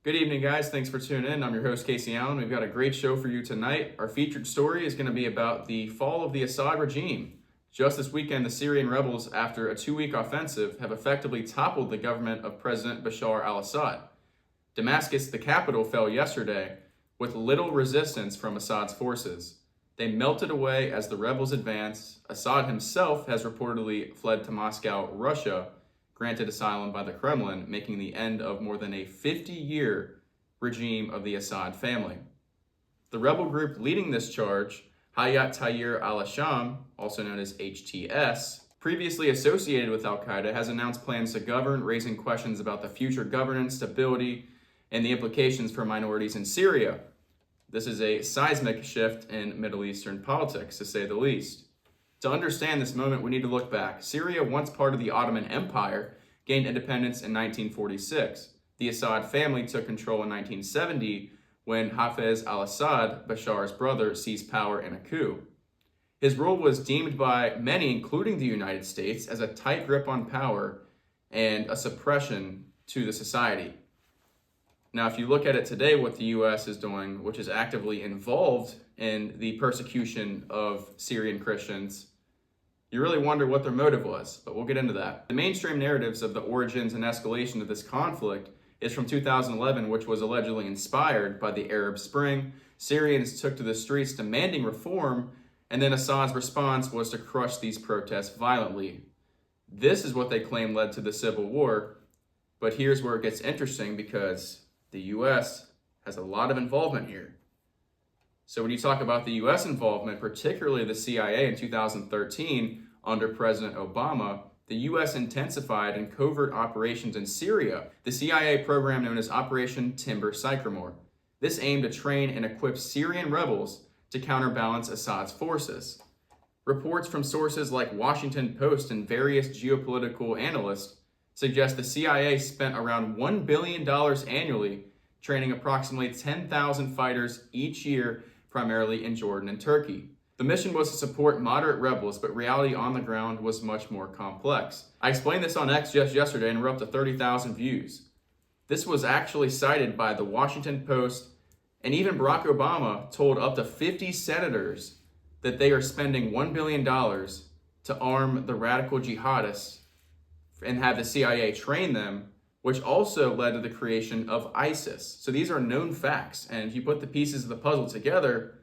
Good evening, guys. Thanks for tuning in. I'm your host, Kaceerallen. We've got a great show for you tonight. Our featured story is going to be about the fall of the Assad regime. Just this weekend, the Syrian rebels, after a 2-week offensive, have effectively toppled the government of President Bashar al-Assad. Damascus, the capital, fell yesterday with little resistance from Assad's forces. They melted away as the rebels advanced. Assad himself has reportedly fled to Moscow, Russia, granted asylum by the Kremlin, making the end of more than a 50-year regime of the Assad family. The rebel group leading this charge, Hayat Tahrir al-Sham, also known as HTS, previously associated with al-Qaeda, has announced plans to govern, raising questions about the future governance, stability, and the implications for minorities in Syria. This is a seismic shift in Middle Eastern politics, to say the least. To understand this moment, we need to look back. Syria, once part of the Ottoman Empire, gained independence in 1946. The Assad family took control in 1970 when Hafez al-Assad, Bashar's brother, seized power in a coup. His rule was deemed by many, including the United States, as a tight grip on power and a suppression to the society. Now, if you look at it today, what the U.S. is doing, which is actively involved in the persecution of Syrian Christians, you really wonder what their motive was, but we'll get into that. The mainstream narratives of the origins and escalation of this conflict is from 2011, which was allegedly inspired by the Arab Spring. Syrians took to the streets demanding reform, and then Assad's response was to crush these protests violently. This is what they claim led to the civil war, but here's where it gets interesting because the U.S. has a lot of involvement here. So when you talk about the U.S. involvement, particularly the CIA in 2013 under President Obama, the U.S. intensified in covert operations in Syria, the CIA program known as Operation Timber Sycamore. This aimed to train and equip Syrian rebels to counterbalance Assad's forces. Reports from sources like Washington Post and various geopolitical analysts suggest the CIA spent around $1 billion annually training approximately 10,000 fighters each year, primarily in Jordan and Turkey. The mission was to support moderate rebels, but reality on the ground was much more complex. I explained this on X just yesterday and we're up to 30,000 views. This was actually cited by the Washington Post, and even Barack Obama told up to 50 senators that they are spending $1 billion to arm the radical jihadists and have the CIA train them, which also led to the creation of ISIS. So these are known facts, and if you put the pieces of the puzzle together,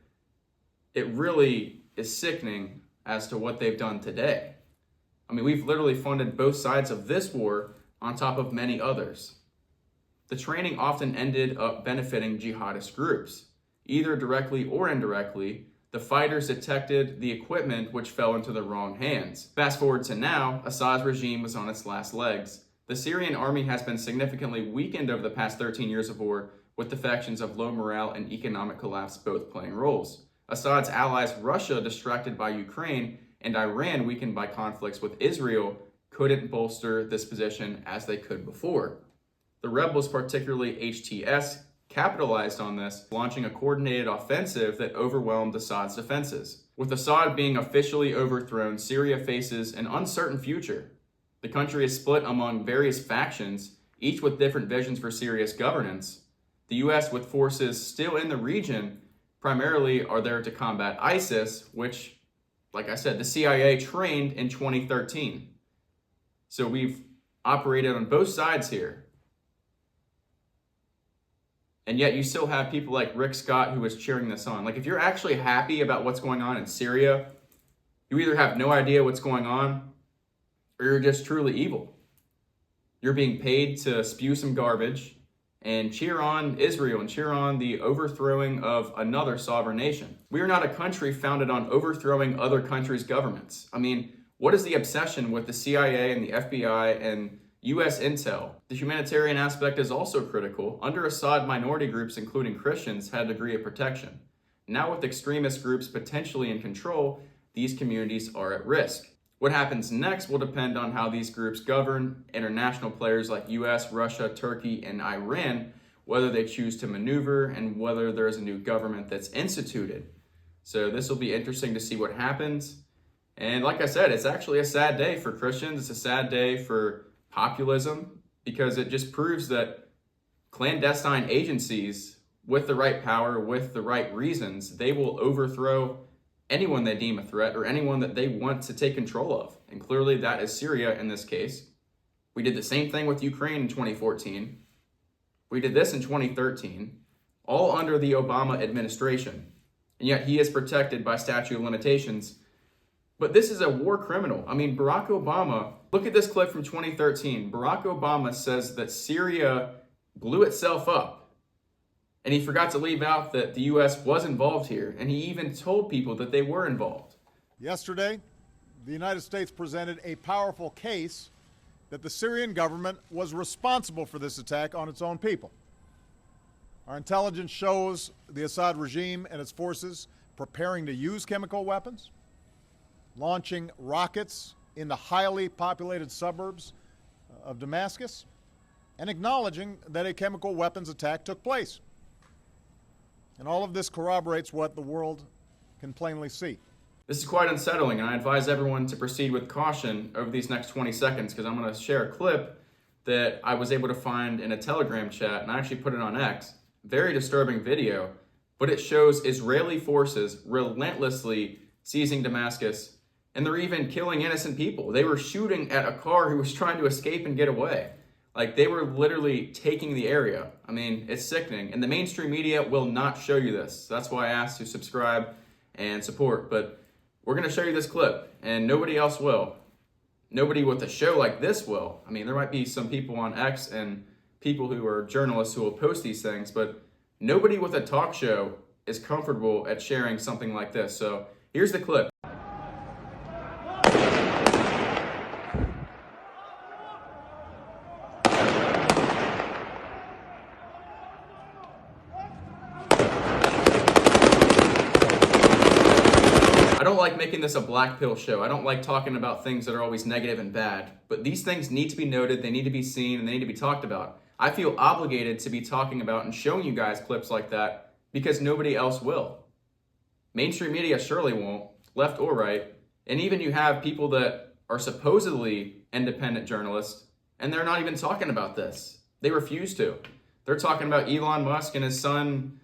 it really is sickening as to what they've done today. I mean, we've literally funded both sides of this war on top of many others. The training often ended up benefiting jihadist groups. Either directly or indirectly, the fighters detected the equipment which fell into the wrong hands. Fast forward to now, Assad's regime was on its last legs. The Syrian army has been significantly weakened over the past 13 years of war, with the factions of low morale and economic collapse both playing roles. Assad's allies, Russia, distracted by Ukraine, and Iran, weakened by conflicts with Israel, couldn't bolster this position as they could before. The rebels, particularly HTS, capitalized on this, launching a coordinated offensive that overwhelmed Assad's defenses. With Assad being officially overthrown, Syria faces an uncertain future. The country is split among various factions, each with different visions for Syria's governance. The U.S., with forces still in the region, primarily are there to combat ISIS, which, like I said, the CIA trained in 2013. So we've operated on both sides here. And yet you still have people like Rick Scott who is cheering this on. Like, if you're actually happy about what's going on in Syria, you either have no idea what's going on or you're just truly evil. You're being paid to spew some garbage and cheer on Israel and cheer on the overthrowing of another sovereign nation. We are not a country founded on overthrowing other countries' governments. I mean, what is the obsession with the CIA and the FBI and U.S. intel? The humanitarian aspect is also critical. Under Assad, minority groups, including Christians, had a degree of protection. Now with extremist groups potentially in control, these communities are at risk. What happens next will depend on how these groups govern international players like US, Russia, Turkey, and Iran, whether they choose to maneuver and whether there is a new government that's instituted. So this will be interesting to see what happens. And like I said, it's actually a sad day for Christians. It's a sad day for populism because it just proves that clandestine agencies with the right power, with the right reasons, they will overthrow anyone they deem a threat or anyone that they want to take control of. And clearly that is Syria in this case. We did the same thing with Ukraine in 2014. We did this in 2013, all under the Obama administration. And yet he is protected by statute of limitations. But this is a war criminal. I mean, Barack Obama, look at this clip from 2013. Barack Obama says that Syria blew itself up. And he forgot to leave out that the U.S. was involved here. And he even told people that they were involved. Yesterday, the United States presented a powerful case that the Syrian government was responsible for this attack on its own people. Our intelligence shows the Assad regime and its forces preparing to use chemical weapons, launching rockets in the highly populated suburbs of Damascus, and acknowledging that a chemical weapons attack took place. And all of this corroborates what the world can plainly see. This is quite unsettling, and I advise everyone to proceed with caution over these next 20 seconds because I'm going to share a clip that I was able to find in a Telegram chat, and I actually put it on X. Very disturbing video, but it shows Israeli forces relentlessly seizing Damascus, and they're even killing innocent people. They were shooting at a car who was trying to escape and get away. Like, they were literally taking the area. I mean, it's sickening. And the mainstream media will not show you this. That's why I asked to subscribe and support. But we're going to show you this clip, and nobody else will. Nobody with a show like this will. I mean, there might be some people on X and people who are journalists who will post these things, but nobody with a talk show is comfortable at sharing something like this. So here's the clip. I don't like making this a black pill show. I don't like talking about things that are always negative and bad, but these things need to be noted, they need to be seen, and they need to be talked about. I feel obligated to be talking about and showing you guys clips like that because nobody else will. Mainstream media surely won't, left or right, and even you have people that are supposedly independent journalists, and they're not even talking about this. They refuse to. They're talking about Elon Musk and his son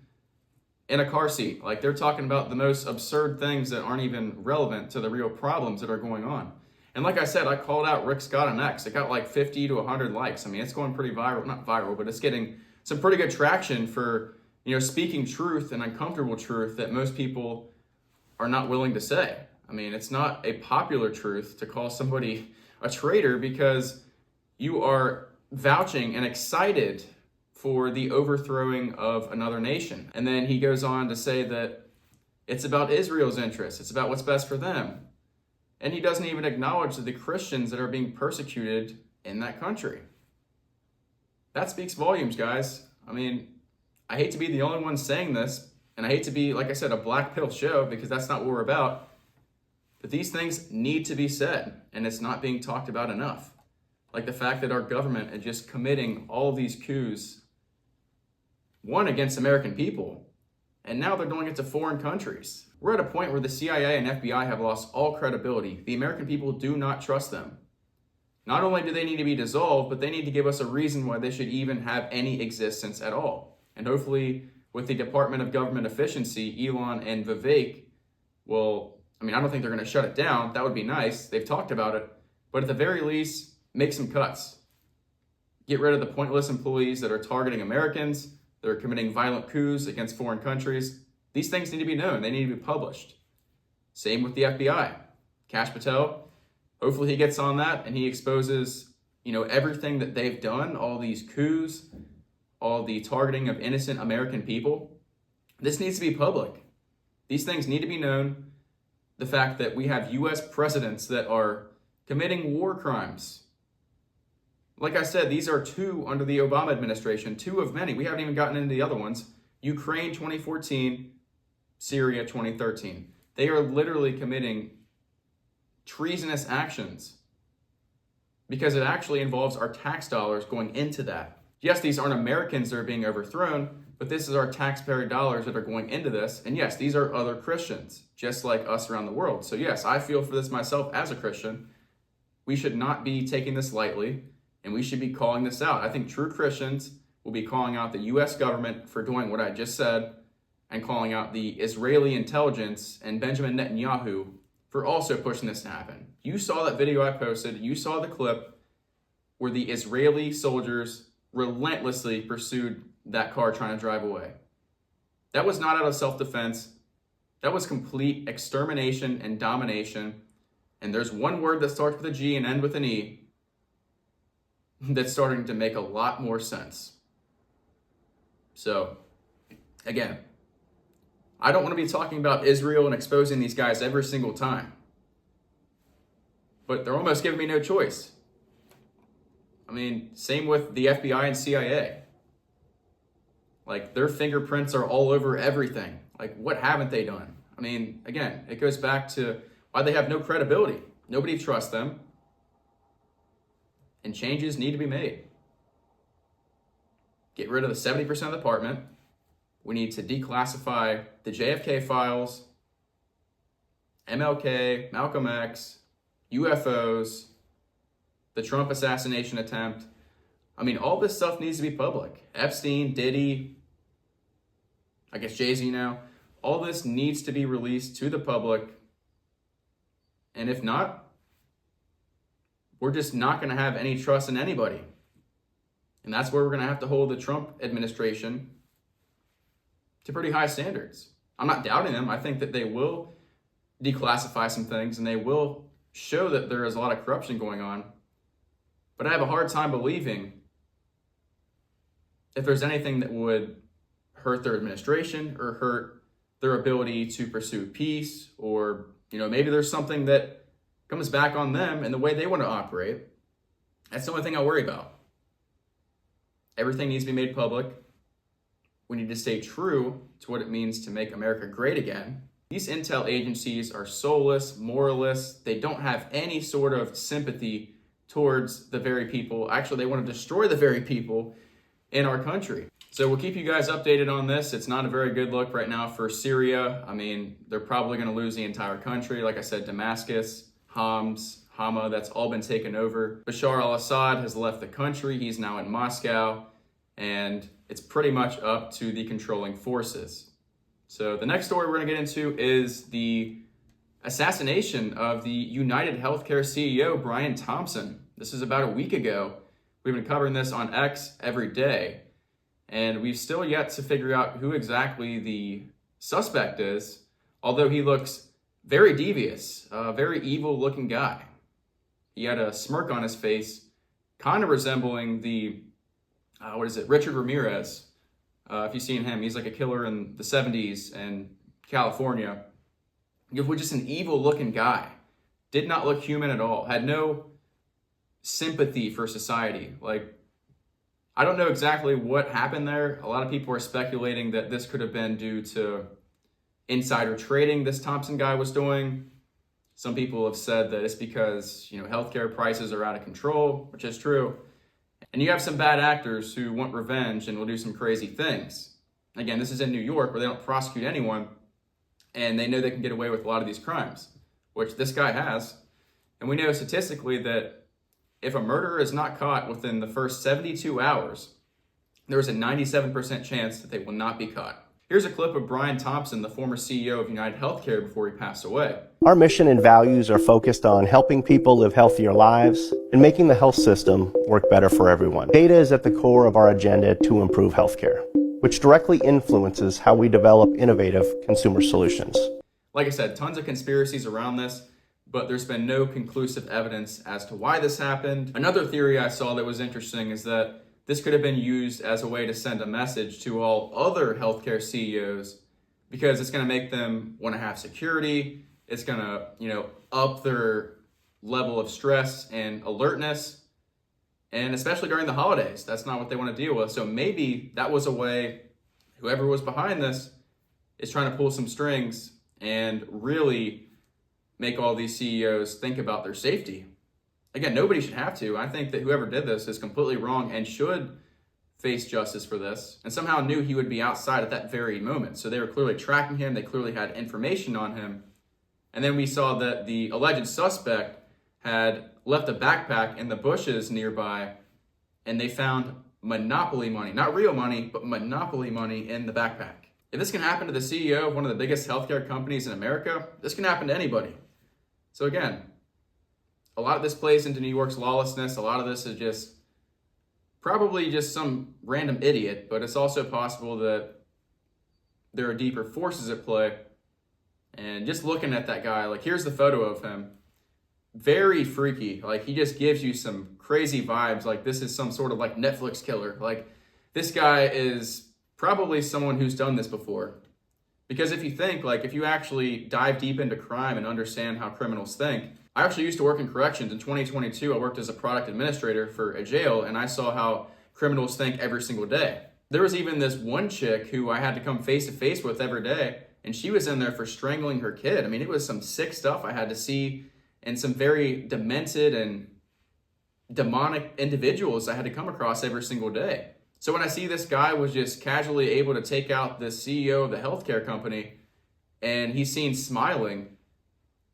in a car seat. Like, they're talking about the most absurd things that aren't even relevant to the real problems that are going on. And like I said, I called out Rick Scott on X. It got like 50 to 100 likes. I mean, it's going pretty viral, not viral, but it's getting some pretty good traction for, speaking truth and uncomfortable truth that most people are not willing to say. I mean, it's not a popular truth to call somebody a traitor because you are vouching and excited for the overthrowing of another nation. And then he goes on to say that it's about Israel's interests. It's about what's best for them. And he doesn't even acknowledge the Christians that are being persecuted in that country. That speaks volumes, guys. I mean, I hate to be the only one saying this, and I hate to be, like I said, a black pill show because that's not what we're about. But these things need to be said, and it's not being talked about enough. Like the fact that our government is just committing all these coups, one against American people, and now they're doing it to foreign countries. We're at a point where the CIA and FBI have lost all credibility. The American people do not trust them. Not only do they need to be dissolved, but they need to give us a reason why they should even have any existence at all. And hopefully, with the Department of Government Efficiency, Elon and Vivek will, I don't think they're going to shut it down. That would be nice. They've talked about it. But at the very least, make some cuts. Get rid of the pointless employees that are targeting Americans. They're committing violent coups against foreign countries. These things need to be known. They need to be published. Same with the FBI. Kash Patel, hopefully he gets on that and he exposes, everything that they've done, all these coups, all the targeting of innocent American people. This needs to be public. These things need to be known. The fact that we have U.S. presidents that are committing war crimes. Like I said, these are two under the Obama administration, two of many. We haven't even gotten into the other ones. Ukraine 2014, Syria 2013. They are literally committing treasonous actions because it actually involves our tax dollars going into that. Yes, these aren't Americans that are being overthrown, but this is our taxpayer dollars that are going into this. And yes, these are other Christians, just like us around the world. So yes, I feel for this myself as a Christian. We should not be taking this lightly. And we should be calling this out. I think true Christians will be calling out the US government for doing what I just said, and calling out the Israeli intelligence and Benjamin Netanyahu for also pushing this to happen. You saw that video I posted, you saw the clip where the Israeli soldiers relentlessly pursued that car trying to drive away. That was not out of self-defense. That was complete extermination and domination. And there's one word that starts with a G and ends with an E that's starting to make a lot more sense. So, again, I don't want to be talking about Israel and exposing these guys every single time. But they're almost giving me no choice. I mean, same with the FBI and CIA. Like, their fingerprints are all over everything. Like, what haven't they done? I mean, again, it goes back to why they have no credibility. Nobody trusts them. And changes need to be made. Get rid of the 70% of the department. We need to declassify the JFK files, MLK, Malcolm X, UFOs, the Trump assassination attempt. I mean, all this stuff needs to be public. Epstein, Diddy, I guess Jay-Z now. All this needs to be released to the public. And if not, we're just not going to have any trust in anybody. And that's where we're going to have to hold the Trump administration to pretty high standards. I'm not doubting them. I think that they will declassify some things and they will show that there is a lot of corruption going on. But I have a hard time believing if there's anything that would hurt their administration or hurt their ability to pursue peace, or, maybe there's something that comes back on them and the way they want to operate. That's the only thing I worry about. Everything needs to be made public. We need to stay true to what it means to make America great again. These intel agencies are soulless, moralists. They don't have any sort of sympathy towards the very people. Actually, they want to destroy the very people in our country. So we'll keep you guys updated on this. It's not a very good look right now for Syria. I mean, they're probably going to lose the entire country. Like I said, Damascus, Homs, Hama, that's all been taken over. Bashar al-Assad has left the country. He's now in Moscow, and it's pretty much up to the controlling forces. So the next story we're going to get into is the assassination of the United Healthcare CEO, Brian Thompson. This is about a week ago. We've been covering this on X every day, and we've still yet to figure out who exactly the suspect is, although he looks very devious, a very evil-looking guy. He had a smirk on his face, kind of resembling the, Richard Ramirez. If you've seen him, he's like a killer in the 70s in California. He was just an evil-looking guy. Did not look human at all. Had no sympathy for society. Like, I don't know exactly what happened there. A lot of people are speculating that this could have been due to insider trading this Thompson guy was doing. Some people have said that it's because, healthcare prices are out of control, which is true. And you have some bad actors who want revenge and will do some crazy things. Again, this is in New York where they don't prosecute anyone, and they know they can get away with a lot of these crimes, which this guy has. And we know statistically that if a murderer is not caught within the first 72 hours, there's a 97% chance that they will not be caught. Here's a clip of Brian Thompson, the former CEO of United Healthcare, before he passed away. Our mission and values are focused on helping people live healthier lives and making the health system work better for everyone. Data is at the core of our agenda to improve healthcare, which directly influences how we develop innovative consumer solutions. Like I said, tons of conspiracies around this, but there's been no conclusive evidence as to why this happened. Another theory I saw that was interesting is that this could have been used as a way to send a message to all other healthcare CEOs, because it's going to make them want to have security. It's going to, up their level of stress and alertness. And especially during the holidays, that's not what they want to deal with. So maybe that was a way, whoever was behind this is trying to pull some strings and really make all these CEOs think about their safety. Again, nobody should have to. I think that whoever did this is completely wrong and should face justice for this, and somehow knew he would be outside at that very moment. So they were clearly tracking him. They clearly had information on him. And then we saw that the alleged suspect had left a backpack in the bushes nearby, and they found monopoly money, not real money, but monopoly money in the backpack. If this can happen to the CEO of one of the biggest healthcare companies in America, this can happen to anybody. So again, a lot of this plays into New York's lawlessness. A lot of this is just probably just some random idiot, but it's also possible that there are deeper forces at play. And just looking at that guy, like here's the photo of him. Very freaky. Like he just gives you some crazy vibes. Like this is some sort of like Netflix killer. Like this guy is probably someone who's done this before. Because if you think, like if you actually dive deep into crime and understand how criminals think, I actually used to work in corrections. In 2022, I worked as a product administrator for a jail, and I saw how criminals think every single day. There was even this one chick who I had to come face to face with every day, and she was in there for strangling her kid. I mean, it was some sick stuff I had to see, and some very demented and demonic individuals I had to come across every single day. So when I see this guy was just casually able to take out the CEO of the healthcare company, and he's seen smiling,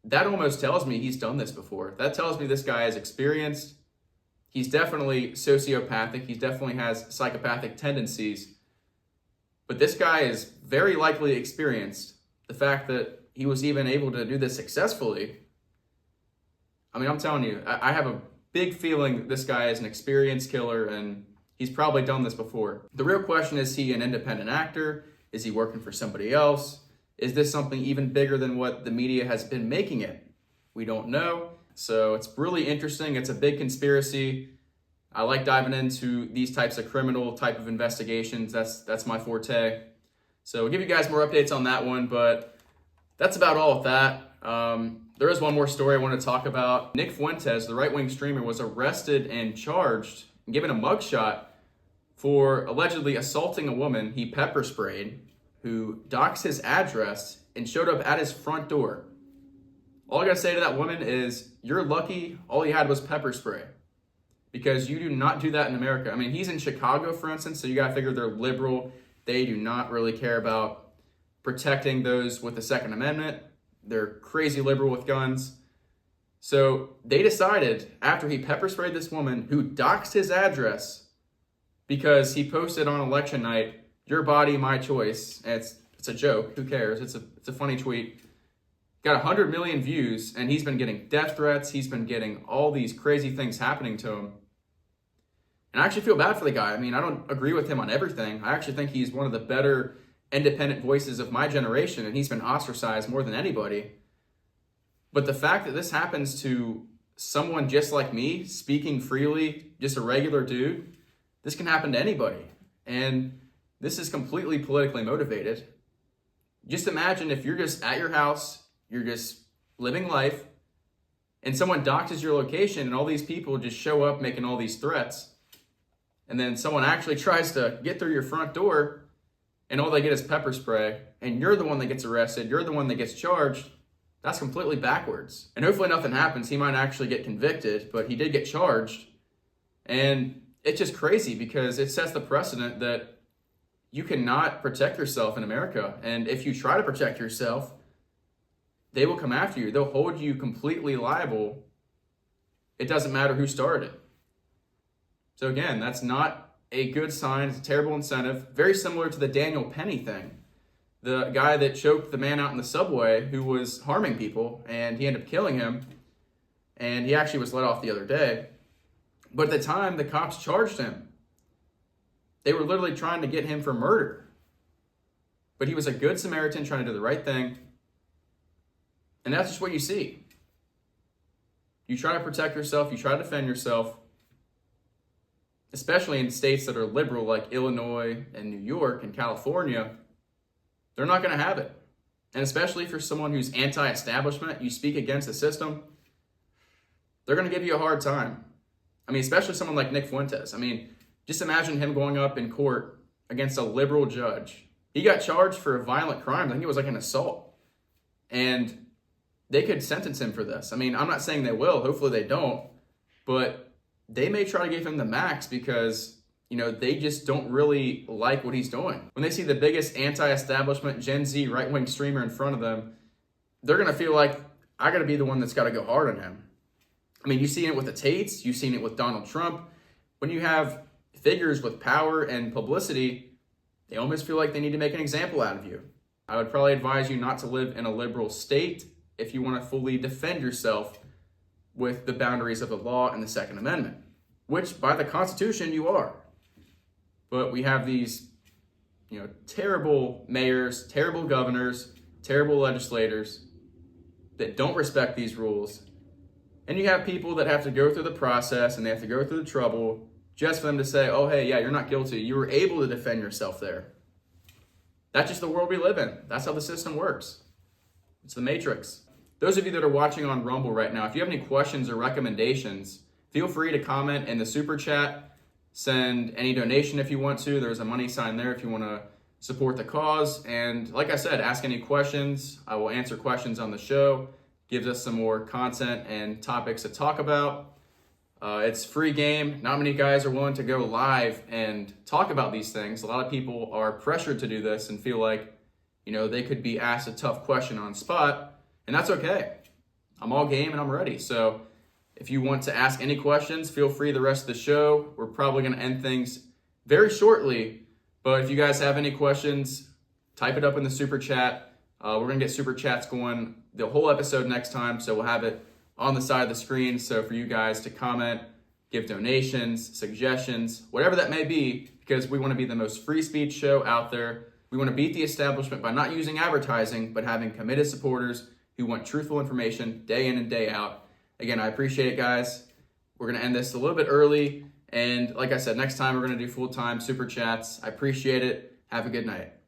that almost tells me he's done this before. That tells me this guy is experienced. He's definitely sociopathic. He definitely has psychopathic tendencies. But this guy is very likely experienced. The fact that he was even able to do this successfully, I mean, I'm telling you, I have a big feeling that this guy is an experienced killer, and he's probably done this before. The real question is he an independent actor? Is he working for somebody else? Is this something even bigger than what the media has been making it? We don't know. So it's really interesting. It's a big conspiracy. I like diving into these types of criminal type of investigations. That's my forte. So we'll give you guys more updates on that one, but that's about all with that. There is one more story I want to talk about. Nick Fuentes, the right-wing streamer, was arrested and charged and given a mugshot for allegedly assaulting a woman he pepper sprayed, who doxed his address and showed up at his front door. All I gotta say to that woman is, you're lucky all you had was pepper spray, because you do not do that in America. I mean, he's in Chicago, for instance, so you gotta figure they're liberal. They do not really care about protecting those with the Second Amendment. They're crazy liberal with guns. So they decided, after he pepper sprayed this woman who doxed his address because he posted on election night, "Your body, my choice." And it's a joke. Who cares? It's a funny tweet. Got 100 million views, and he's been getting death threats. He's been getting all these crazy things happening to him. And I actually feel bad for the guy. I mean, I don't agree with him on everything. I actually think he's one of the better independent voices of my generation, and he's been ostracized more than anybody. But the fact that this happens to someone just like me, speaking freely, just a regular dude, this can happen to anybody. And this is completely politically motivated. Just imagine if you're just at your house, you're just living life, and someone doxes your location, and all these people just show up making all these threats. And then someone actually tries to get through your front door, and all they get is pepper spray, and you're the one that gets arrested, you're the one that gets charged. That's completely backwards. And hopefully nothing happens. He might actually get convicted, but he did get charged. And it's just crazy because it sets the precedent that you cannot protect yourself in America. And if you try to protect yourself, they will come after you. They'll hold you completely liable. It doesn't matter who started it. So again, that's not a good sign. It's a terrible incentive. Very similar to the Daniel Penny thing. The guy that choked the man out in the subway who was harming people, and he ended up killing him. And he actually was let off the other day. But at the time, the cops charged him. They were literally trying to get him for murder. But he was a good Samaritan trying to do the right thing. And that's just what you see. You try to protect yourself, you try to defend yourself, especially in states that are liberal like Illinois and New York and California. They're not going to have it. And especially for someone who's anti-establishment, you speak against the system, they're going to give you a hard time. I mean, especially someone like Nick Fuentes. I mean, just imagine him going up in court against a liberal judge. He got charged for a violent crime. I think it was like an assault. And they could sentence him for this. I mean, I'm not saying they will. Hopefully they don't. But they may try to give him the max because, you know, they just don't really like what he's doing. When they see the biggest anti-establishment Gen Z right-wing streamer in front of them, they're going to feel like, I got to be the one that's got to go hard on him. I mean, you've seen it with the Tates. You've seen it with Donald Trump. When you have figures with power and publicity, they almost feel like they need to make an example out of you. I would probably advise you not to live in a liberal state if you want to fully defend yourself with the boundaries of the law and the Second Amendment, which by the Constitution you are. But we have these, terrible mayors, terrible governors, terrible legislators that don't respect these rules. And you have people that have to go through the process and they have to go through the trouble just for them to say, oh, hey, yeah, you're not guilty. You were able to defend yourself there. That's just the world we live in. That's how the system works. It's the matrix. Those of you that are watching on Rumble right now, if you have any questions or recommendations, feel free to comment in the super chat. Send any donation if you want to. There's a money sign there if you want to support the cause. And like I said, ask any questions. I will answer questions on the show. Gives us some more content and topics to talk about. It's free game. Not many guys are willing to go live and talk about these things. A lot of people are pressured to do this and feel like, they could be asked a tough question on spot, and that's okay. I'm all game and I'm ready. So if you want to ask any questions, feel free the rest of the show. We're probably going to end things very shortly, but if you guys have any questions, type it up in the super chat. We're going to get super chats going the whole episode next time, so we'll have it on the side of the screen. So for you guys to comment, give donations, suggestions, whatever that may be, because we want to be the most free speech show out there. We want to beat the establishment by not using advertising, but having committed supporters who want truthful information day in and day out. Again, I appreciate it, guys. We're going to end this a little bit early. And like I said, next time we're going to do full-time super chats. I appreciate it. Have a good night.